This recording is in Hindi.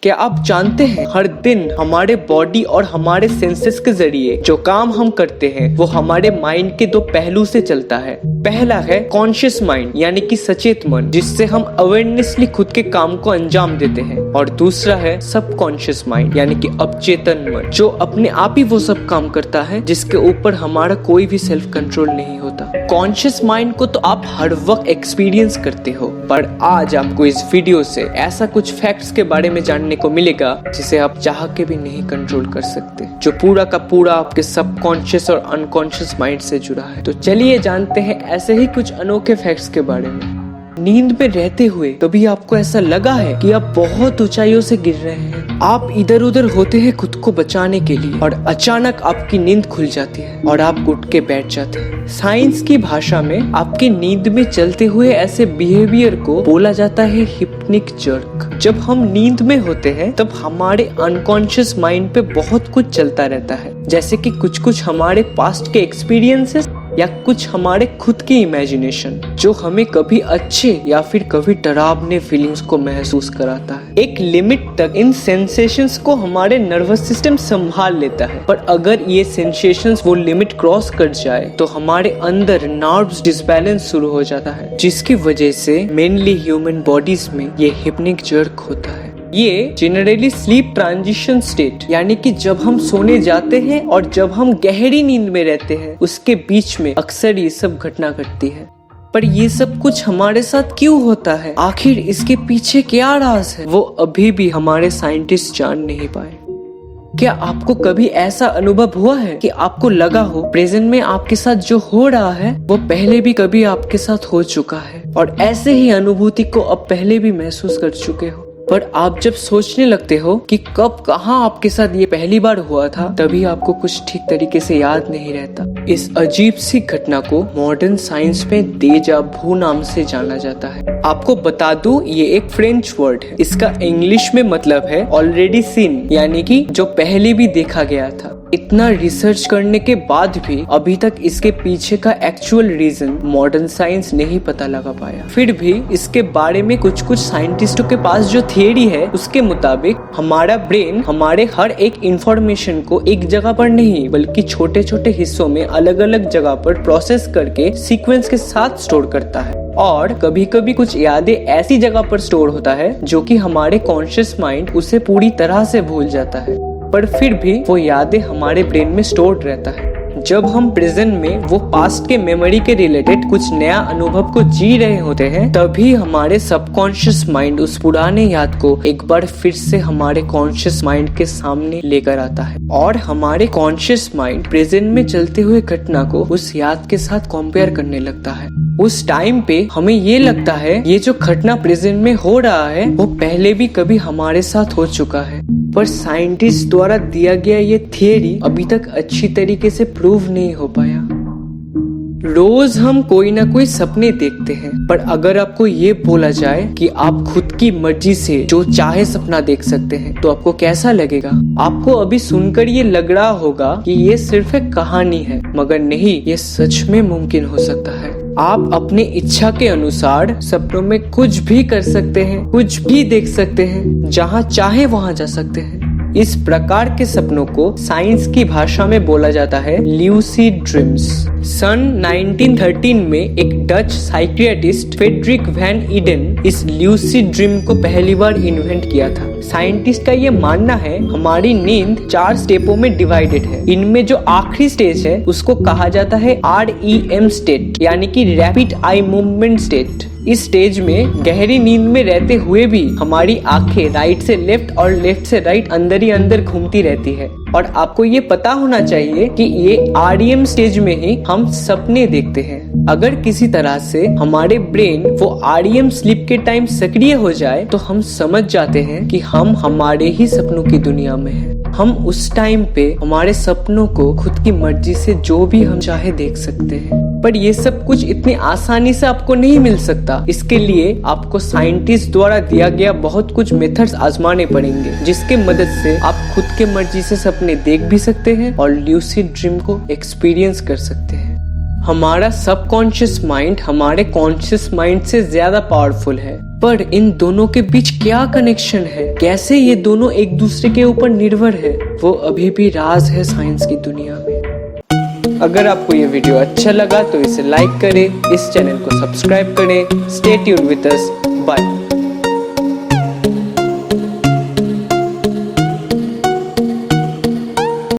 क्या आप जानते हैं हर दिन हमारे बॉडी और हमारे सेंसेस के जरिए जो काम हम करते हैं वो हमारे माइंड के दो पहलू से चलता है। पहला है कॉन्शियस माइंड यानी कि सचेत मन, जिससे हम अवेयरनेसली खुद के काम को अंजाम देते हैं, और दूसरा है सबकॉन्शियस माइंड यानी कि अवचेतन मन, जो अपने आप ही वो सब काम करता है जिसके ऊपर हमारा कोई भी सेल्फ कंट्रोल नहीं होता। कॉन्शियस माइंड को तो आप हर वक्त एक्सपीरियंस करते हो, पर आज आपको इस वीडियो से ऐसा कुछ फैक्ट्स के बारे में जानने को मिलेगा जिसे आप चाह के भी नहीं कंट्रोल कर सकते, जो पूरा का पूरा आपके सबकॉन्शियस और अनकॉन्शियस माइंड से जुड़ा है। तो चलिए जानते हैं ऐसे ही कुछ अनोखे फैक्ट्स के बारे में। नींद में रहते हुए कभी आपको ऐसा लगा है कि आप बहुत ऊंचाइयों से गिर रहे हैं? आप इधर उधर होते हैं खुद को बचाने के लिए और अचानक आपकी नींद खुल जाती है और आप उठ के बैठ जाते हैं। साइंस की भाषा में आपकी नींद में चलते हुए ऐसे बिहेवियर को बोला जाता है हिप्निक जर्क। जब हम नींद में होते हैं तब हमारे अनकॉन्शियस माइंड पे बहुत कुछ चलता रहता है, जैसे कि कुछ हमारे पास्ट के एक्सपीरियंसेस या कुछ हमारे खुद की इमेजिनेशन, जो हमें कभी अच्छे या फिर कभी डरावने फीलिंग्स को महसूस कराता है। एक लिमिट तक इन सेंसेशंस को हमारे नर्वस सिस्टम संभाल लेता है, पर अगर ये सेंसेशंस वो लिमिट क्रॉस कर जाए तो हमारे अंदर नर्व्स डिसबैलेंस शुरू हो जाता है, जिसकी वजह से मेनली ह्यूमन बॉडीज में ये हिप्निक जर्क होता है। ये जनरली स्लीप ट्रांजिशन स्टेट यानी कि जब हम सोने जाते हैं और जब हम गहरी नींद में रहते हैं उसके बीच में अक्सर ये सब घटना घटती है। पर ये सब कुछ हमारे साथ क्यों होता है? आखिर इसके पीछे क्या राज है? वो अभी भी हमारे साइंटिस्ट जान नहीं पाए। क्या आपको कभी ऐसा अनुभव हुआ है कि आपको लगा हो प्रेजेंट में आपके साथ जो हो रहा है वो पहले भी कभी आपके साथ हो चुका है, और ऐसे ही अनुभूति को अब पहले भी महसूस कर चुके हो? पर आप जब सोचने लगते हो कि कब कहाँ आपके साथ ये पहली बार हुआ था, तभी आपको कुछ ठीक तरीके से याद नहीं रहता। इस अजीब सी घटना को मॉडर्न साइंस में डेजा वू नाम से जाना जाता है। आपको बता दूं, ये एक फ्रेंच वर्ड है। इसका इंग्लिश में मतलब है ऑलरेडी सीन, यानी कि जो पहले भी देखा गया था। इतना रिसर्च करने के बाद भी अभी तक इसके पीछे का एक्चुअल रीजन मॉडर्न साइंस नहीं पता लगा पाया। फिर भी इसके बारे में कुछ साइंटिस्टों के पास जो थियरी है उसके मुताबिक हमारा ब्रेन हमारे हर एक इंफॉर्मेशन को एक जगह पर नहीं बल्कि छोटे छोटे हिस्सों में अलग अलग जगह पर प्रोसेस करके सीक्वेंस के साथ स्टोर करता है, और कभी कभी कुछ यादें ऐसी जगह पर स्टोर होता है जो कि हमारे कॉन्शियस माइंड उसे पूरी तरह से भूल जाता है, पर फिर भी वो यादें हमारे ब्रेन में स्टोर्ड रहता है। जब हम प्रेजेंट में वो पास्ट के मेमोरी के रिलेटेड कुछ नया अनुभव को जी रहे होते हैं, तभी हमारे सबकॉन्शियस माइंड उस पुराने याद को एक बार फिर से हमारे कॉन्शियस माइंड के सामने लेकर आता है, और हमारे कॉन्शियस माइंड प्रेजेंट में चलते हुए घटना को उस याद के साथ कंपेयर करने लगता है। उस टाइम पे हमें ये लगता है ये जो घटना प्रेजेंट में हो रहा है वो पहले भी कभी हमारे साथ हो चुका है, पर साइंटिस्ट द्वारा दिया गया ये थियरी अभी तक अच्छी तरीके से प्रूव नहीं हो पाया। रोज हम कोई ना कोई सपने देखते हैं, पर अगर आपको ये बोला जाए कि आप खुद की मर्जी से जो चाहे सपना देख सकते हैं तो आपको कैसा लगेगा? आपको अभी सुनकर ये लग रहा होगा कि ये सिर्फ एक कहानी है, मगर नहीं, ये सच में मुमकिन हो सकता है। आप अपने इच्छा के अनुसार सपनों में कुछ भी कर सकते हैं, कुछ भी देख सकते हैं, जहाँ चाहे वहाँ जा सकते हैं। इस प्रकार के सपनों को साइंस की भाषा में बोला जाता है ल्यूसिड ड्रीम्स। सन 1913 में एक Dutch psychiatrist Frederik van Eeden इस ल्यूसिड ड्रीम को पहली बार इन्वेंट किया था। साइंटिस्ट का ये मानना है हमारी नींद 4 स्टेपों में डिवाइडेड है। इनमें जो आखिरी स्टेज है उसको कहा जाता है REM स्टेट यानी कि रैपिड आई मूवमेंट स्टेट। इस स्टेज में गहरी नींद में रहते हुए भी हमारी आंखें राइट से लेफ्ट और लेफ्ट से राइट अंदर ही अंदर घूमती रहती है, और आपको ये पता होना चाहिए कि ये REM स्टेज में ही हम सपने देखते हैं। अगर किसी तरह से हमारे ब्रेन वो REM स्लीप के टाइम सक्रिय हो जाए तो हम समझ जाते हैं कि हम हमारे ही सपनों की दुनिया में हैं। हम उस टाइम पे हमारे सपनों को खुद की मर्जी से जो भी हम चाहे देख सकते हैं, पर ये सब कुछ इतनी आसानी से आपको नहीं मिल सकता। इसके लिए आपको साइंटिस्ट द्वारा दिया गया बहुत कुछ मेथड्स आजमाने पड़ेंगे, जिसके मदद से आप खुद के मर्जी से सपने देख भी सकते हैं और ल्यूसिड ड्रीम को एक्सपीरियंस कर सकते हैं। हमारा सबकॉन्शियस माइंड हमारे कॉन्शियस माइंड से ज्यादा पावरफुल है। पर इन दोनों के बीच क्या कनेक्शन है, कैसे ये दोनों एक दूसरे के ऊपर निर्भर है, वो अभी भी राज है साइंस की दुनिया में। अगर आपको ये वीडियो अच्छा लगा तो इसे लाइक करें, इस चैनल को सब्सक्राइब करें। Stay tuned with us, bye.